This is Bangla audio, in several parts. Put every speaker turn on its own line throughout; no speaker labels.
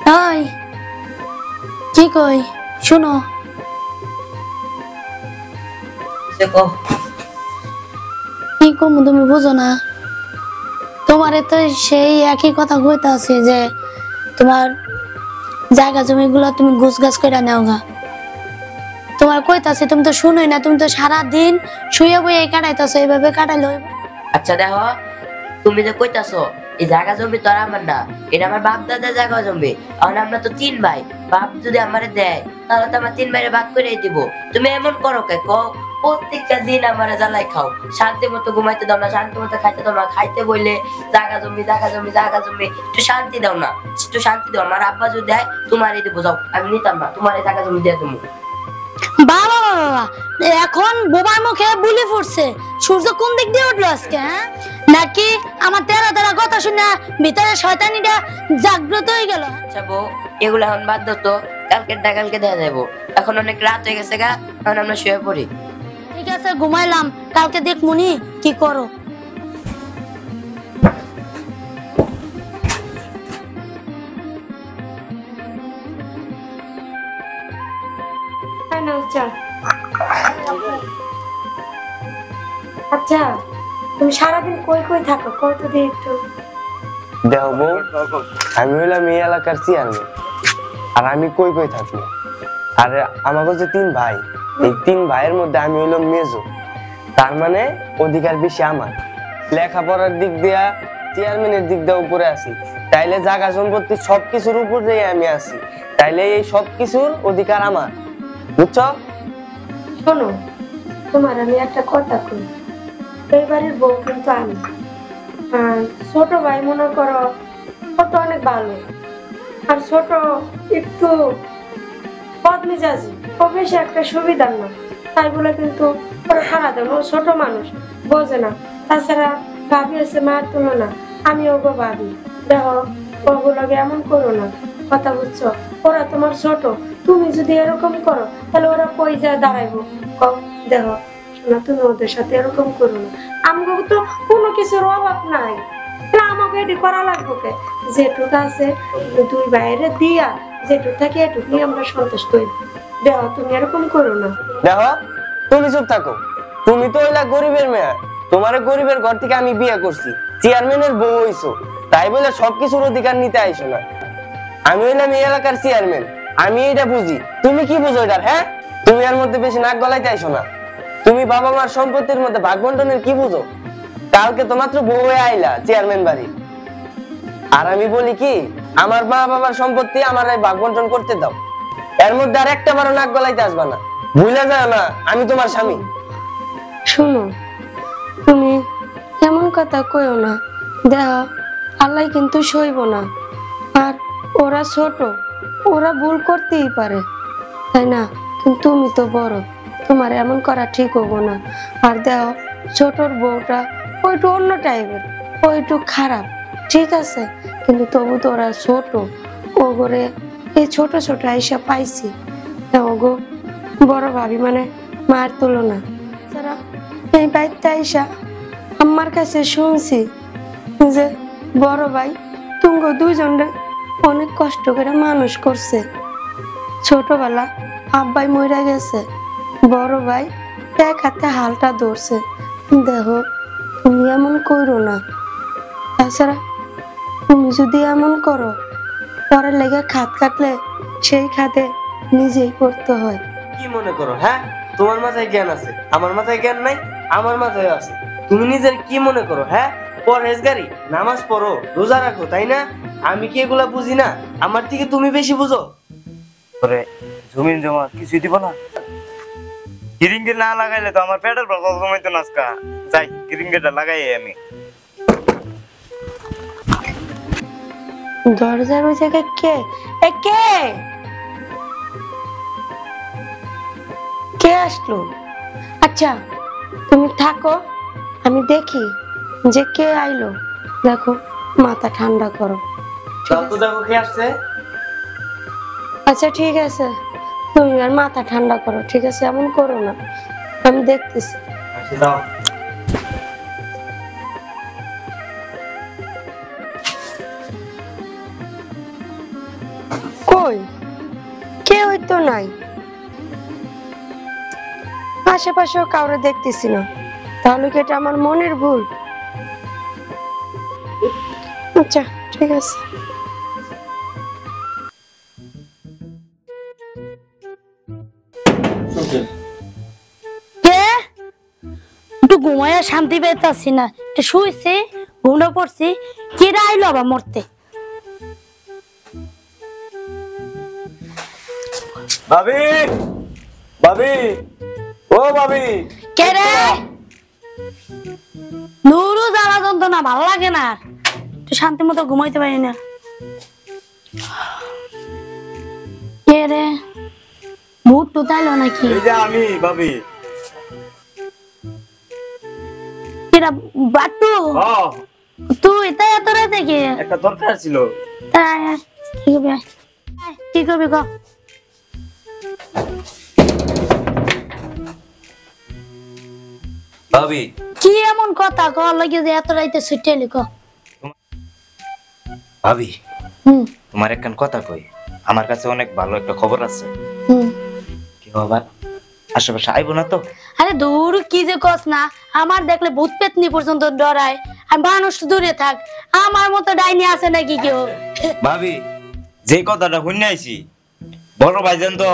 ওই কি কই শুনো, কি কম তুমি বুঝো না? তোমারে তো সেই একই কথা কইতে আছে যে তোমার জায়গা জমি গুলা তুমি গুছ গাছ করে নাও গা। তোমার কইতাছে তুমি তো শুনোই না, তুমি তো সারা দিন শুয়ে বইয়ে কাটাইতেছো, এইভাবে কাটাইলো।
আচ্ছা দেখো, তুমি যে কইতাছো এই জায়গা জমি তো আর আমার না, এটা আমার বাপ দাদার জায়গা জমি। আর আমরা তো 3 ভাই, বাপ যদি আমারে দেয় তাহলে তো আমার 3 ভাইরে ভাগ করে দিব। তুমি এমন করো কে কও? প্রত্যেকটা দিন আমারে জ্বালাই খাও, শান্তি মতো ঘুমাইতে দাও না, শান্তি মতো খাইতে দাও না। খাইতে বললে জায়গা জমি জায়গা জমি জায়গা জমি, একটু শান্তি দাও না, একটু শান্তি দাও। আমার আব্বা যদি দেয় তোমারই দিব, যাও আমি নিতাম না, তোমার এই জায়গা জমি দিয়ে তুমি।
বাবা বাবা, এখন বোবার মুখে বুলি ফুটছে। সূর্য কোন দিক দিয়ে উঠলো আজকে? হ্যাঁ, নাকি আমার তেরা তেরা কথা শুনে ভিতরে শয়তানিটা জাগ্রত হয়ে গেল?
আচ্ছা বউ, এগুলো এখন বাদ দাও তো, কালকে দেয়া যাবো। এখন অনেক রাত হয়ে গেছে গা, এখন আমরা শুয়ে পড়ি।
ঠিক আছে, ঘুমাইলাম, কালকে দেখমুনি কি করো।
আচ্ছা, তুমি সারাদিন কই কই থাকো কত দিন একটু?
দেখো বউ, আমি হইলাম এই এলাকার চেয়ারম্যান, আর আমি কই কই থাকি। আর আমার কাছে 3 ভাই, এই 3 ভাইয়ের মধ্যে আমি হইলাম মেজো, তার মানে অধিকার বেশি আমার। লেখাপড়ার দিক দিয়া চেয়ারম্যানের দিক দিয়ে উপরে আছি, তাইলে জায়গা সম্পত্তি সবকিছুর উপরে আমি আছি, তাইলে এই সবকিছুর অধিকার আমার, বুঝছো?
শোনো, তোমার আমি একটা কথা কই, এই বাড়ির বউ কিন্তু আমি। আর ছোট ভাই মনে করো ও তো অনেক ভালো, আর ছোট একটু বদমেজাজি, ও বেশি একটা সুবিধার না, তাই বলে কিন্তু ওরা খারাপ দেয়। ও ছোট মানুষ, বোঝে না। তাছাড়া ভাবি আছে মার তুলনা, আমি ওগো ভাবি। দেখো, ওগুলোকে এমন করো না, কথা বুঝছো? ওরা তোমার ছোট, তুমি যদি এরকম করো তাহলে ওরা কই যায় দাঁড়াইবো? দেখো না, তুমি ওদের সাথে এরকম করো না। আমাকে তো কোনো কিছুর অভাব নাই, আমাকে এটি করা লাগবে কে? যেটুকু আছে 2 বাইরে দিয়া যেটুকু থাকে এটুকু নিয়ে আমরা সন্তুষ্ট হই। দেখো, তুমি এরকম করো না।
দেখো, তুমি চুপ থাকো। তুমি তো হইলা গরিবের মেয়ে, তোমার গরিবের ঘর থেকে আমি বিয়ে করছি, চেয়ারম্যানের বউ হইছো, তাই বলে সবকিছুর অধিকার নিতে আইসো না। আমি হইলাম এই এলাকার চেয়ারম্যান, আমি এটা বুঝি, তুমি কি বুঝো এটার? হ্যাঁ, তুমি এর মধ্যে বেশি নাক গলাইতে আইসো না। তুমি বাবা মার সম্পত্তির মধ্যে ভাগ বন্টনের কি বুঝো? কালকে তো মাত্র বউ হয়ে আইলা চেয়ারম্যান বাড়ি, আর আমি বলি কি, আমার মা বাবার সম্পত্তি আমার ভাগ বন্টন করতে দাও। এর মধ্যে আর একটা বারো নাক গলাইতে আসবা না, ভুলে যাও না আমি তোমার স্বামী।
শুনো, তুমি এমন কথা কইও না। দেখো, আল্লাহ কিন্তু সইব না। আর ওরা ছোট, ওরা ভুল করতেই পারে, তাই না? কিন্তু তুমি তো বড়, তোমার এমন করা ঠিক হবো না। আর দেখো, ছোটর বউটা ওইটু অন্য টাইপের, ওইটু খারাপ, ঠিক আছে, কিন্তু তবু তো ওরা ছোট, ও করে এই ছোট ছোট আইসা পাইছি। ওগো বড় ভাবি মানে মার তুলনা। যারা এই বাড়িতে আইসা আমার কাছে শুনছি যে বড় ভাই তুঙ্গ 2 জনে অনেক কষ্ট করে মানুষ করছে। ছোটবেলা আব্বাই মরে গেছে, বড় ভাই এক হাতে হালটা ধরছে। দেখো, তুমি এমন করো না। তাছাড়া তুমি যদি এমন করো, পরে লেগে খাত কাটলে সেই খাতে নিজেই করতে হয়।
কি মনে করো? হ্যাঁ, তোমার মাথায় জ্ঞান আছে, আমার মাথায় জ্ঞান নাই? আমার মাথায় আছে। তুমি নিজের কি মনে করো? হ্যাঁ, পরহেজগারি, নামাজ পড়ো, রোজা রাখো, তাই না? আমি কি এগুলা বুঝি না? আমার থেকে তুমি বেশি বুঝো।
পরে জমিন জমা কিছুই দিব না? গিরিঙ্গি না লাগাইলে তো আমার পেটের প্রবলেম জমাইতো না আজকা। যাই, গিরিঙ্গিটা লাগাই আমি।
দরজার ওই জায়গায় কে? কে কে আসলো? আচ্ছা, তুমি থাকো, আমি দেখি যে কে আইলো। দেখো, মাথা ঠান্ডা করো।
তো দেখো কে আসছে।
আচ্ছা ঠিক আছে, তুমি আর মাথা ঠান্ডা করো, ঠিক আছে? এমন করো না, আমি দেখতেছি।
আচ্ছা দাও।
কই কেউই তো নাই, আশেপাশেও কাউরে দেখতেছি না। তাহলে কি এটা আমার মনের ভুল? আচ্ছা ঠিক আছে।
কে একটু ঘুমাইয়া শান্তি পাইতাছি না, একটু শুয়েছি, ঘুমটা পড়ছি, কেডা আইলো আবার মরতে?
ভাবি, ভাবি, ও ভাবি।
কে রে? নুরু জ্বালা যন্ত্রণা ভালো লাগে না আর, একটু শান্তি মতো ঘুমাইতে পারি না। কে রে? ভূত টুত আইলো নাকি?
এই যে আমি ভাবি।
কেডা? বাট্টু?
ও,
তুই তাই এত রাতে কি?
একটা দরকার ছিল।
আয়, আয়, কি করবি আয়। আয়, কি করবি ক?
ভাবি,
কি এমন কথা ক লাগে যে এত রাইতে ছুটে এলি ক?
ভাবি,
হুম
তোমার একখান কথা কই। আমার কাছে অনেক ভালো একটা খবর আছে।
হুম।
কি আবার আশেপাশে আইবো না তো?
আরে দূর কি যে কস না, আমার দেখলে ভূত পেতনি পর্যন্ত ডরায়, আর মানুষ দূরে থাক, আমার মতো ডাইনি আছে নাকি কেউ?
ভাবি, যে কথাটা শুনে আইছি, বড় ভাইজান তো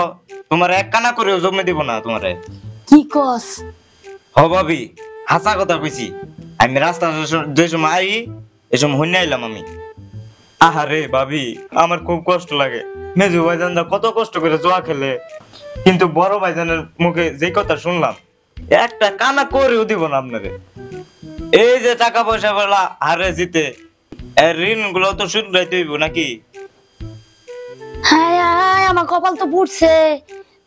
তোমার এক কানা করেও জমে দিব না তোমারে।
কি কস?
হ ভাবি, হাসা কথা কইছি। আমি রাস্তা যে সময় আই, এ সময় শুনে আইলাম আমি। আহারে ভাবি, আমার খুব কষ্ট লাগে। মেজু ভাইজান কত কষ্ট করে জোয়া খেলে, কিন্তু বড় ভাইজানের মুখে যে কথা শুনলাম, একটা কানা করেও দিব না আপনারে। এই যে টাকা পয়সা বলা হারে জিতে, এর ঋণ গুলো তো শুধরাইতে হইব নাকি?
হায় হায়, আমার কপাল তো পুড়ছে।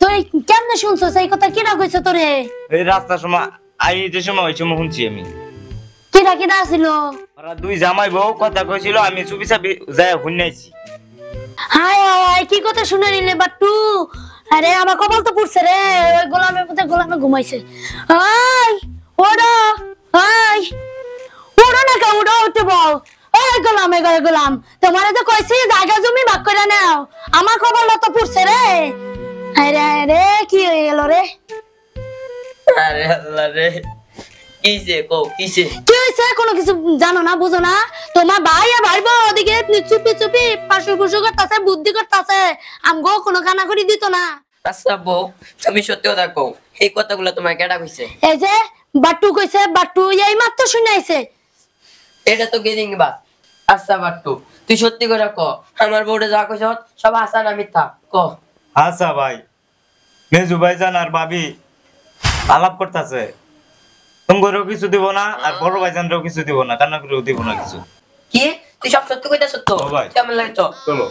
তুই কেমনে শুনছস এই কথা? কিরা কইছে তোরে?
এই রাস্তার সময় আই, যে সময় ওই সময় শুনছি আমি।
কিরা কিরা ছিল?
ওরা দুই জামাই বউ কথা কইছিল, আমি চুপি চাপি যায় শুনে আইছি।
হায় হায়, কি কথা শুনে নিলে বাট্টু? আরে আমার কপাল তো পুড়ছে রে, ওই গোলামের মধ্যে গোলামে ঘুমাইছে। আয় ওড়ো, আয় ওড়ো না কে, ওড়ো, উঠে বল। এই গোলাম, এই গোলাম, তোমারে তো কইছি জায়গা জমি ভাগ করে নাও, আমার কপাল তো পুড়ছে রে। আরে রে, কি হয়ে গেল রে?
আরে আল্লাহ রে, কিসে কো কিসে?
কি হয়েছে? কোনো কিছু জানো না, বুঝো না? তোমার ভাই আর ভাই বউ ওদিকে চুপি চুপি পাশু পুশু করতেছে, বুদ্ধি করতেছে, আমগো কোনো কানা করি দিত না।
আচ্ছা বউ, তুমি সত্যি কথা কও, এই কথাগুলো তোমার কেডা কইছে?
এই যে বাট্টু কইছে, বাট্টু এই মাত্র শুনাইছে।
এটা তো গেদিং বাস। আচ্ছা বাট্টু, তুই সত্যি করে ক, আমার বউটা যা কইছ সব আশা না মিথ্যা ক?
আচ্ছা ভাই, মেজু ভাইজান আর ভাবি আলাপ করতেছে, তোমারও কিছু দিব না আর বড় ভাইজানরাও কিছু দিব না, কান্না করেও দিব না কিছু।
কি তুই সব সত্যি কইতাছ তো?
ও ভাই।
কেমন লাগে তো?
চলো।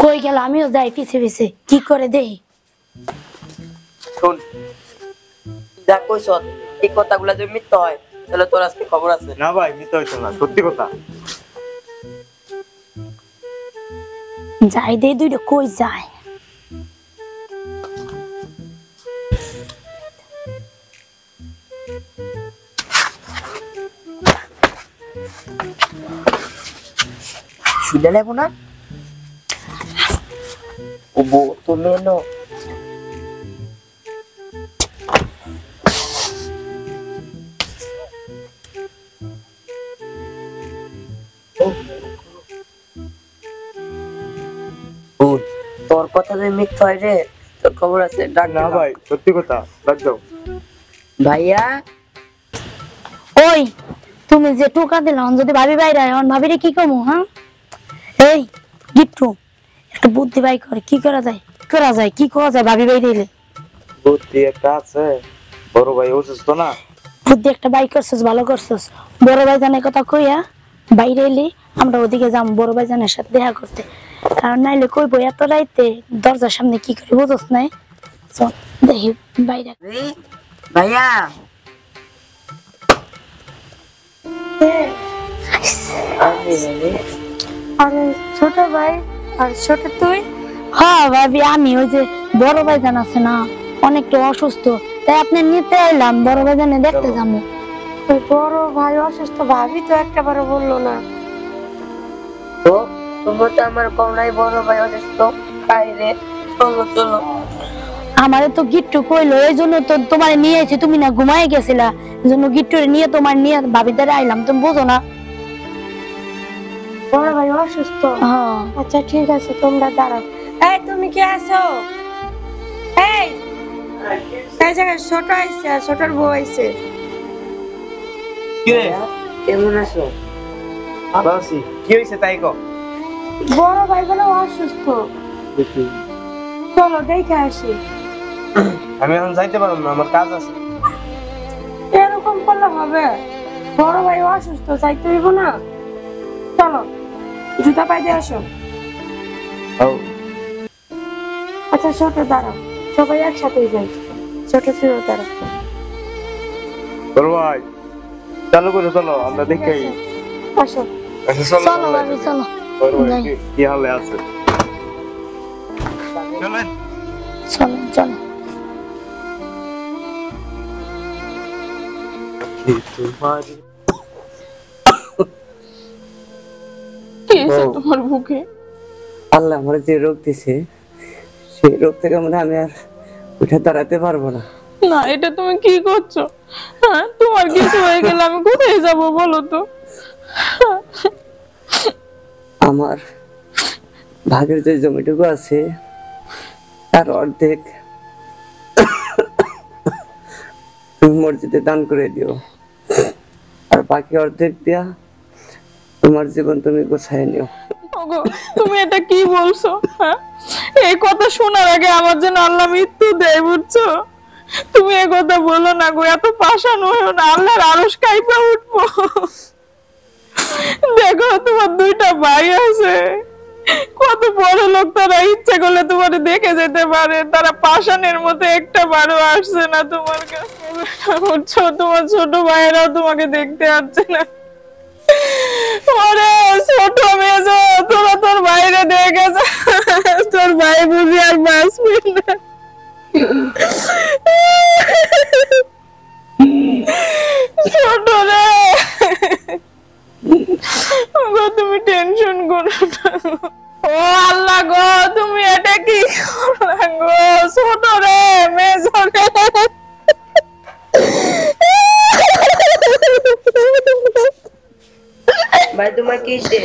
কই গেল? আমিও যাই পিছে পিছে, কি করে দেই।
শোন, যা কইছ এই কথাগুলো যদি মিথ্যা হয় তাহলে তোর আজকে খবর আছে।
না ভাই, মিথ্যা হইতো না, সত্যি কথা।
যাই দেই, দুইটা কই যায়।
শুনে নেব না ও বউ তো মেনো। তোর কথা যে মিথ্যা হয় রে, তোর খবর আছে, ডাক
না
না
ভাই, সত্যি কথা, ডাক দাও।
ভাইয়া।
ওই তুমি যে টোকা দিলাম, যদি ভাবি বাইরে হয়, ভাবিরে কি কমু? হ্যাঁ এই গিট্টু, একটু বুদ্ধি বাই করে, কি করা যায়? কি করা যায় ভাবি বাইরে এলে?
বুদ্ধি একটা আছে, বড় ভাই অসুস্থ না।
বুদ্ধি একটা বাই করছিস, ভালো করছিস। বড় ভাই জানের কথা কইয়া বাইরে এলি, আমরা ওদিকে যাম বড় ভাই জানের সাথে দেখা করতে। কারণ নাইলে কইবো এত রাইতে দরজার সামনে কি করে, বুঝছ নাই? চল দেখি বাইরে।
ভাইয়া
আরে ছোট ভাই, আর ছোট তুই?
হ্যাঁ ভাবি, আমি ওই যে বড় ভাই জান আছে না, অনেকটা অসুস্থ, তাই আপনি নিতে এলাম, বড় ভাই জানে দেখতে যাবো।
ওই বড় ভাই অসুস্থ, ভাবি তো একটাবারও বললো না।
তো
তুমি তো আমার কোনাই বড় ভাই অসুস্থ বাইরে চলো চলো।
আমারে তো গিট্টু কইলো, এই জন্য তো তোমার নিয়ে এসেছি, তুমি না ঘুমায় গেছিলা, এই জন্য গিট্টুরে নিয়ে তোমার নিয়ে ভাবির দ্বারা আইলাম, তুমি বুঝো না?
বড় ভাই অসুস্থ?
হ্যাঁ।
আচ্ছা ঠিক আছে, তোমরা দাঁড়াও। এই তুমি কি আছো? এই এই জায়গায় ছোট আইছে আর ছোটর বউ আইছে।
কি রে?
কেমন আছো?
ভালো আছি। কি হইছে তাই কও?
বড় ভাই বলে অসুস্থ, চলো দেখে আসি।
আমি এখন যাইতে পারবো না, আমার কাজ আছে।
এরকম করলে হবে? বড় ভাই অসুস্থ, যাইতে হইব না? চলো জুতা পাই দিয়ে আসো। আচ্ছা ছোট দাঁড়াও, সবাই একসাথেই যাই। ছোট ছিল দাঁড়াও।
বড় ভাই চালু করে চলো, আমরা দেখে
আসো।
আচ্ছা
চলো ভাবি চলো।
বড় ভাই
যাই।
কি হালে আছে? চলেন।
চলো চলো।
কি হয়েছে তোমার বুকে?
আল্লাহ আমার যে রোগ দিছে সেই রোগ থেকে মনে হয় আমি আর উঠে দাঁড়াতে পারবো না।
না এটা তুমি কি করছো? হ্যাঁ তোমার কিছু হয়ে গেলে আমি কোথায় যাব বলো তো?
আমার ভাগের যে জমিটুকু আছে তার অর্ধেক তুমি মসজিদে দান করে দিও, আর বাকি অর্ধেক দিয়া তোমার জীবন তুমি গোছায় নিও।
ওগো তুমি এটা কি বলছো? হ্যাঁ এই কথা শোনার আগে আমার যেন আল্লাহ মৃত্যু দেয়, বুঝছো? তুমি এ কথা বলো না গো, এত পাষাণ হইও না, আল্লাহর আরশ কাইপা উঠবো। দেখো তোমার দুইটা ভাই আছে, কত বড় লোক, তারা ইচ্ছে করলে তোমার দেখে যেতে পারে, তারা পাষাণের মতো একটা বারও আসছে না তোমার কাছে, বুঝছো? তোমার ছোট ভাইয়েরাও তোমাকে দেখতে আসছে না। ওরে ছোট মেজো, তোরা তোর বাইরে দেখেছে, তোর ভাই বুঝি আর বাঁচবি না। ছোট রে, গো তুমি টেনশন করো না। ও আল্লাহ গো, তুমি এটা কি করলা গো? ছোট রে, মেজো রে।
ভাই তোমার কি হইছে?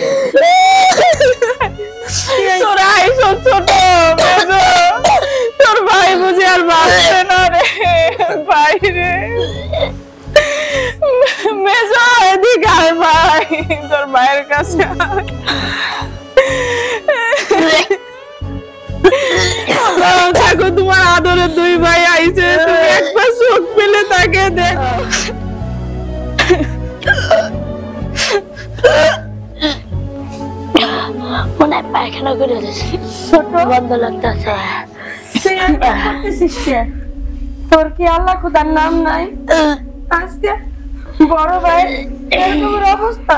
তোরা আইসো ছোট মেজো, তোর ভাই বুঝি আর বাঁচবে না রে। ভাই রে, মেজো এদিকে আয় ভাই, তোর ভাইয়ের কাছে আয়। থাকো, তোমার আদরের দুই ভাই আইছে, তুমি একবার চোখ পেলে তাকে দেখো।
মনে হয় পায়খানা করে দিয়েছি, বন্ধ লাগতেছে।
তুই এরকম করতেছিস কে? তোর কি আল্লাহ খোদার নাম নাই? আজকে বড় ভাই এরকম অবস্থা,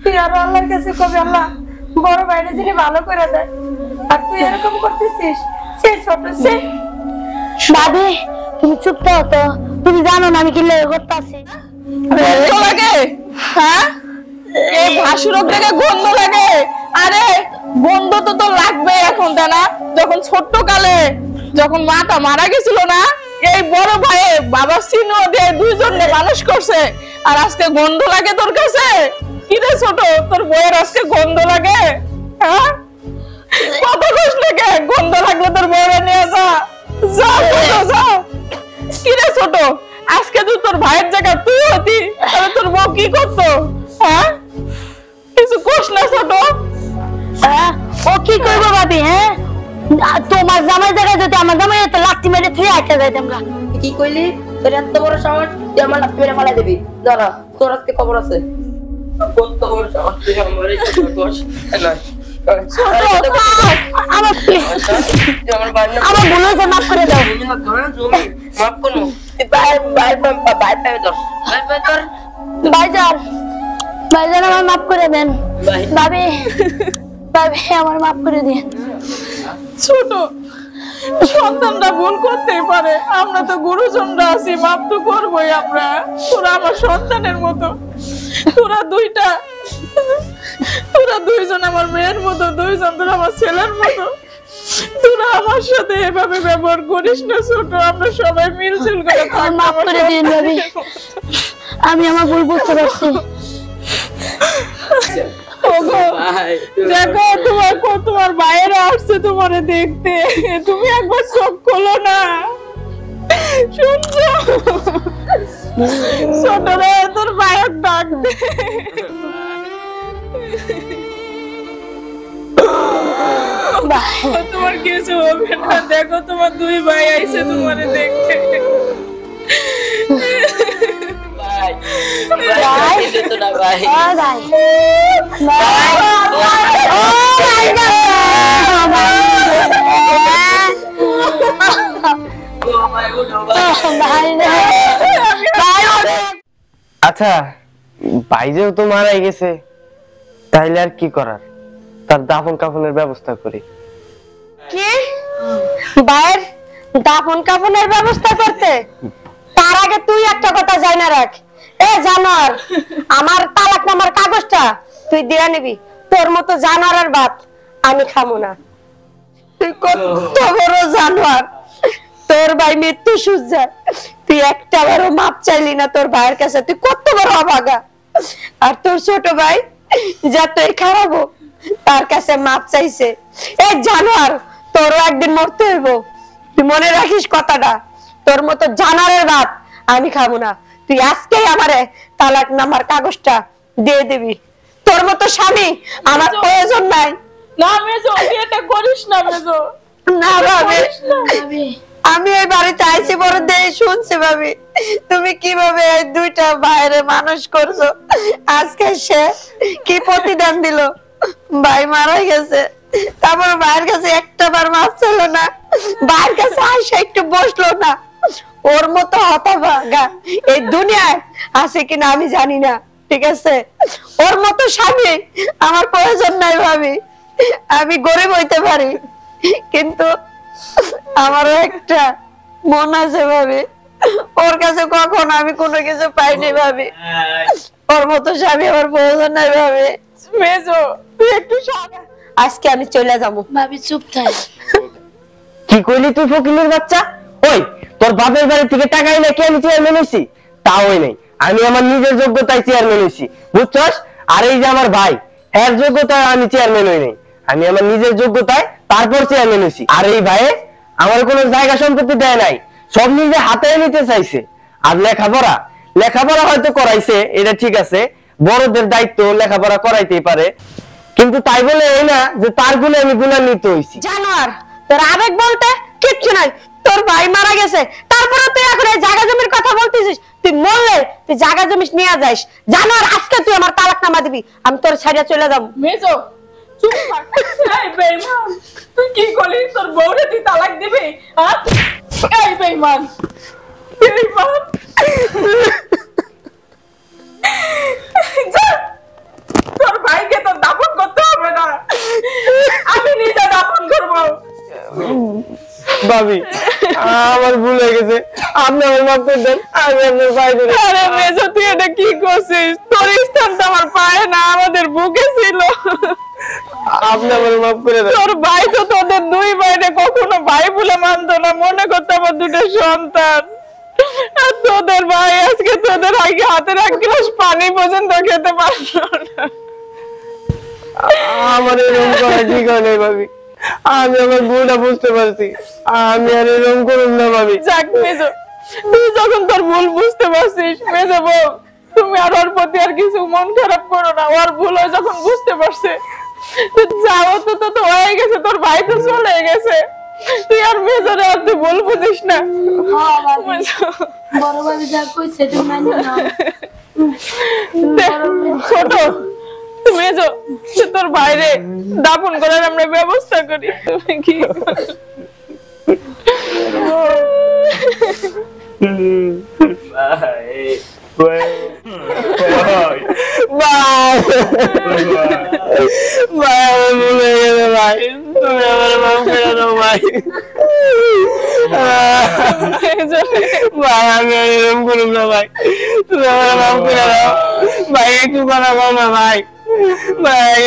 তুই আরো আল্লাহর কাছে কবি আল্লাহ বড় ভাইটা যিনি ভালো করে দেয়, আর তুই এরকম করতেছিস? সে ছোট সে।
ভাবি তুমি চুপ থাকো তো, তুমি জানো না আমি কি লেগে করতেছি।
গন্ধ লাগে? হ্যাঁ এই ভাসুরক থেকে গন্ধ লাগে? আরে গন্ধ তো তো লাগবে এখন, তাই না? যখন ছোট্ট কালে যখন মাটা মারা গেছিল না, এই বড় ভাইয়ে বাবা সিনো দিয়ে দুইজনে মানুষ করছে, আর আজকে গন্ধ লাগে তোর কাছে? কি রে ছোট, তোর বইয়ের আজকে গন্ধ লাগে? হ্যাঁ কত কষ্ট লাগে, গন্ধ লাগলে তোর বইয়ের নিয়ে যা, যা ছোট যা। কি রে ছোট, আজকে তুই তোর ভাইয়ের জায়গা তুই হতি, তাহলে তোর বউ কি করতো? হ্যাঁ কিছু কোস না ছোট।
হ্যাঁ ও কি করবো ভাবি? হ্যাঁ তোমার জামাই জায়গায় যদি আমার জামাই তো লাঠি মেরে থুয়ে আটকে যাইতাম গা।
কি কইলি? তোর এত বড় সাহস, তুই আমার লাথি মেরে ফালাই দিবি? দাঁড়া, তোর আজকে খবর আছে। কত বড় সাহস, তুই আমার এই ছোট দোষ না।
আমার আমার ভুল হয়েছে, মাফ করে দাও।
মাফ করবো?
ভাইজান ভাইজান আমার মাফ করে দেন। ভাবি ভাবি আমার মাফ করে দিন।
ছোট সন্তানরা ভুল করতেই পারে, আমরা তো গুরুজনরা আছি, মাপ তো করবোই আমরা। তোরা আমার সন্তানের মতো, তোরা তোরা দুইজন আমার মেয়ের মতো, দুইজন তোরা আমার ছেলের মতো। তোরা আমার সাথে এভাবে ব্যবহার করিস না ছোট, আমরা সবাই মিলজুল করে থাকবো।
মাফ করে দিন ভাবি, আমি আমার ভুল বুঝতে পারছি।
ওগো, দেখো তোমার বাইরে আসছে তোমারে দেখতে, তুমি একবার চোখ খোলো না, শুনছো? ছোট রে, তোর ভাইয়ের ডাক দে। তোমার কিছু হবে না, দেখো তোমার দুই ভাই আইছে তোমারে দেখতে।
আচ্ছা ভাই যেহেতু মারাই গেছে, তাইলে আর কি করার, তার দাফন কাফনের ব্যবস্থা করি।
কি ভাইয়ের দাফন কাফনের ব্যবস্থা করতে? তার আগে তুই একটা কথা জানা রাখ, এ জানোয়ার, আমার তালাকনামার কাগজটা তুই দিয়ে নিবি। তোর মতো জানোয়ারের ভাত আমি খাবো না। তুই কত বড় জানোয়ার, তোর ভাই মৃত্যু সূর্যা, তুই একটা বারও মাপ চাইলি না তোর ভাইয়ের কাছে, তুই কত বড় অভাগা। আর তোর ছোট ভাই যতই খারাপ হোক তার কাছে মাপ চাইছে। এই জানোয়ার, তোরও একদিন মরতে হইব, তুই মনে রাখিস কথাটা। তোর মতো জানোয়ারের ভাত আমি খাবো না। তুই আজকেই আমারে তালাক নামার কাগজটা দিয়ে দিবি। তোর মতো স্বামী আমার প্রয়োজন নাই।
না মেজো, এটা করিস না মেজো।
না ভাবি, আমি এই বাড়িতে আইছি বড় দেই শুনছি ভাবি, তুমি কিভাবে এই দুইটা বাইরে মানুষ করছো। আজকে সে কি প্রতিদান দিল, ভাই মারা গেছে, তারপর ভাইয়ের কাছে একটা বার মাপ ছিল না, ভাইয়ের কাছে আইসা একটু বসলো না। ওর মতো হতভাগা এই দুনিয়ায় আছে কিনা আমি জানি না, ঠিক আছে? ওর মতো স্বামী আমার প্রয়োজন নাই ভাবি। আমি গরিব হইতে পারি, কিন্তু আমারও একটা মন আছে ভাবি। ওর কাছে কখন আমি কোনো কিছু পাইনি ভাবি। ওর মতো স্বামী আমার প্রয়োজন নাই ভাবি।
মেজো, তুই একটু
আজকে আমি চলে যাবো।
ভাবি চুপ থাক।
কি কইলি তুই ফকিলের বাচ্চা? ওই তোর বাপের বাড়ি থেকে টাকা এনে কি আমি চেয়ারম্যান হইছি? তাওই নাই, আমি আমার নিজের যোগ্যতায় চেয়ারম্যান হইছি, বুঝছস? আর এই যে আমার ভাই, এর যোগ্যতায় আমি চেয়ারম্যান হই নাই, আমি আমার নিজের যোগ্যতায় তারপর চেয়ারম্যান হইছি। আর এই ভাই আমার কোনো জায়গা সম্পত্তি দেয় নাই, সব নিজে হাতে নিতে চাইছে। আর লেখাপড়া হয়তো করাইছে, এটা ঠিক আছে, বড়দের দায়িত্ব লেখাপড়া করাইতেই পারে, কিন্তু তাই বলে এই না যে তার গুণে আমি গুণান্বিত হইছি।
জানোয়ার, তোর আবেগ বলতে কিচ্ছু নাই। তোর ভাই মারা গেছে, তারপরে তুই এখন এই জায়গা জমির কথা বলতেছিস। তুই মরলে তুই জায়গা জমি নিয়ে যাস। জানোয়ার, আজকে তুই আমার তালাকনামা দিবি, আমি তোর ছাড়িয়ে চলে যাবো।
মেজো চুপ থাক। এই বেঈমান, তুই কি করলি? তোর বউরে তুই তালাক দিবি? হ্যাঁ, এই বেঈমান, তোর ভাইকে তোর দাফন করতে হবে না, আমি নিজে দাফন করবো।
ভাবি আমার ভুল হয়ে গেছে, আপনি আমার মাফ করে দেন, আমি আপনার পায়ে ধরে।
আরে মেজো, তুই এটা কি করছিস? তোর স্থান তো আমার পায়ে না, আমাদের বুকে ছিল।
আপনি আমার মাফ করে দেন।
তোর ভাই তো তোদের দুই ভাইরে কখনো ভাই বলে মানতো না, মনে করতো আমার দুটো সন্তান। আর তোদের ভাই আজকে তোদের আগে হাতের এক গ্লাস পানি পর্যন্ত খেতে পারলো না।
আমার এরকম করা ঠিক হয় নাই ভাবি, আমি আমার ভুলটা বুঝতে পারছি, আমি আর এরকম করুন না ভাবি।
যাক মেজো, তুই যখন তোর ভুল বুঝতে পারছিস, মেজো বউ, তুমি আর ওর প্রতি আর কিছু মন খারাপ করো না। ওর ভুল ও যখন বুঝতে পারছে, যাও তো তো হয়ে গেছে, তোর ভাই তো চলে গেছে, তুই আর মেজোরে আর তুই ভুল বুঝিস না।
বড় ভাবি যা কইছে তুমি মানো না।
ছোট মেজো, তোর বাইরে দাফন করার আমরা ব্যবস্থা করি। তুমি কি
ভাই তুমি আমার মাফ করে দাও ভাই। ভাই আমি এরকম করুন না ভাই, তুমি আমার মাফ করে দাও ভাই, একটু কথা বল না ভাই। ভাই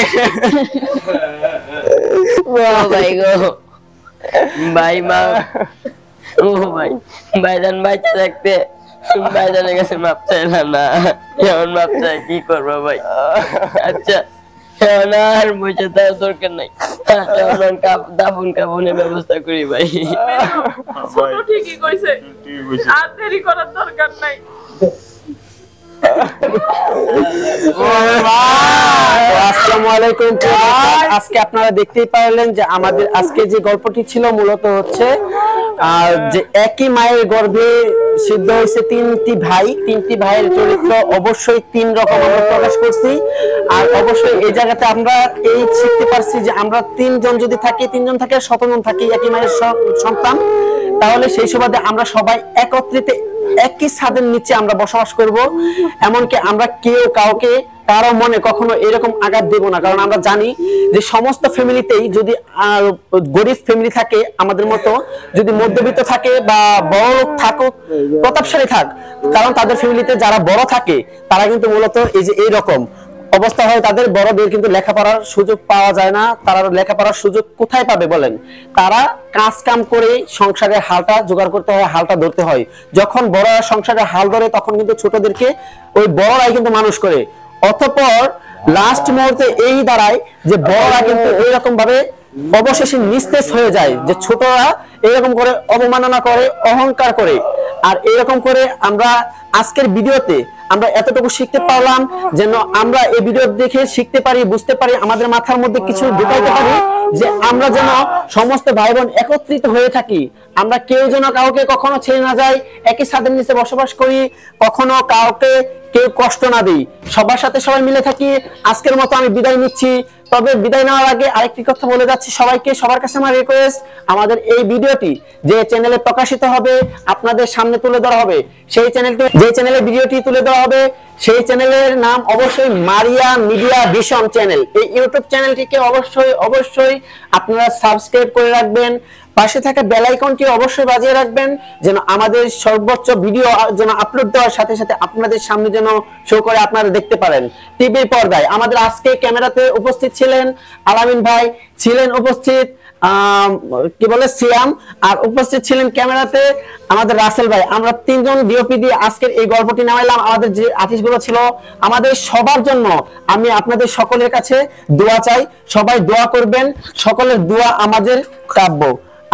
ও ভাই গো ভাই মা ও ভাই ভাইজান বাইতে থাকতে ভাইজানের কাছে মাপ চাইলাম না, এমন মাপ চাই কি করবো ভাই। আচ্ছা আর বসে তার দরকার নাই, দাফন কাফনের ব্যবস্থা করি ভাই।
ছোট ঠিকই কইছে, আর দেরি করার দরকার নাই।
আসসালামু আলাইকুম। আজকে আপনারা দেখতেই পারলেন যে আমাদের আজকে যে গল্পটি ছিল মূলত হচ্ছে যে একই মায়ের গর্ভে সিদ্ধ হয়েছে তিনটি ভাইয়ের চরিত্র অবশ্যই তিন রকম আমরা প্রকাশ করছি। আর অবশ্যই এই জায়গাতে আমরা এই শিখতে পারছি যে আমরা তিনজন যদি থাকি, তিনজন থাকে 17 জন থাকি একই মায়ের সন্তান, তাহলে সেই সুবাদে আমরা সবাই একত্রিত একই ছাদের নিচে আমরা বসবাস করব। এমনকি আমরা কেউ কাউকে কারো মনে কখনো এরকম আঘাত দেব না, কারণ আমরা জানি যে সমস্ত ফ্যামিলিতেই যদি গরিব ফ্যামিলি থাকে আমাদের মতো, যদি মধ্যবিত্ত থাকে বা বড় লোক থাকুক, প্রতাপশালী থাক, কারণ তাদের ফ্যামিলিতে যারা বড় থাকে তারা কিন্তু মূলত এই যে এইরকম অবস্থা হয়, তাদের বড়দের কিন্তু লেখাপড়ার সুযোগ পাওয়া যায় না। তারা লেখাপড়ার সুযোগ কোথায় পাবে বলেন? তারা কাজ কাম করে সংসারের হালটা জোগাড় করতে হয়, হালটা ধরতে হয়। যখন বড়রা সংসারের হাল ধরে তখন কিন্তু ছোটদেরকে ওই বড়রাই কিন্তু মানুষ করে। অতঃপর লাস্ট মুহূর্তে এই দাঁড়ায় যে বড়রা কিন্তু এইরকম ভাবে অবশেষে নিস্তেজ হয়ে যায়, যে ছোটরা এরকম করে অবমাননা করে, অহংকার করে। আর এরকম করে আমরা আজকের ভিডিওতে আমরা এতটুকু শিখতে পারলাম, যেন আমরা এই ভিডিও দেখে শিখতে পারি, বুঝতে পারি, আমাদের মাথার মধ্যে কিছু ঢুকাইতে পারি, যে আমরা যেন সমস্ত ভাই বোন একত্রিত হয়ে থাকি। আমরা কেউ যেন কাউকে কখনো ছেড়ে না যাই, একই ছাদের নিচে বসবাস করি, কখনো কাউকে কেউ কষ্ট না দিই, সবার সাথে সবাই মিলে থাকি। আজকের মতো আমি বিদায় নিচ্ছি। তবে বিদায় নেওয়ার আগে আরেকটি কথা বলে যাচ্ছি সবাইকে, সবার কাছে আমার রিকোয়েস্ট, আমাদের এই ভিডিওটি যে চ্যানেলে প্রকাশিত হবে, আপনাদের সামনে তুলে ধরা হবে, সেই চ্যানেলটি, যে চ্যানেলে ভিডিওটি তুলে ধরা হবে সেই চ্যানেলের নাম অবশ্যই মারিয়া মিডিয়া ভিশন চ্যানেল। এই ইউটিউব চ্যানেলটিকে অবশ্যই আপনারা সাবস্ক্রাইব করে রাখবেন, পাশে থাকা বেল আইকনটি অবশ্যই বাজিয়ে রাখবেন, যেন আমাদের সর্বোচ্চ ভিডিও যেন আপলোড দেওয়ার সাথে সাথে আপনাদের সামনে যেন শো করে আপনারা দেখতে পারেন টিভির পর্দায়। আমাদের আজকে ক্যামেরাতে উপস্থিত ছিলেন আলামিন ভাই, ছিলেন উপস্থিত কি বলে সিয়াম, আর উপস্থিত ছিলেন ক্যামেরাতে আমাদের রাসেল ভাই। আমরা তিনজন ডিওপি দিয়ে আজকের এই গল্পটি নামাইলাম। আমাদের যে আর্টিস্টগুলো ছিল, আমাদের সবার জন্য আমি আপনাদের সকলের কাছে দোয়া চাই, সবাই দোয়া করবেন, সকলের দোয়া আমাদের কাব্য।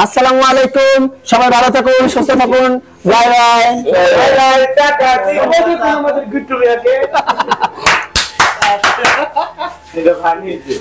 আসসালামু আলাইকুম, সবাই ভালো থাকুন, সুস্থ থাকুন, বাই বাই বাই টাটা। আমাদের গুট্টু ভাইকে এটা ভাঙিয়েছে।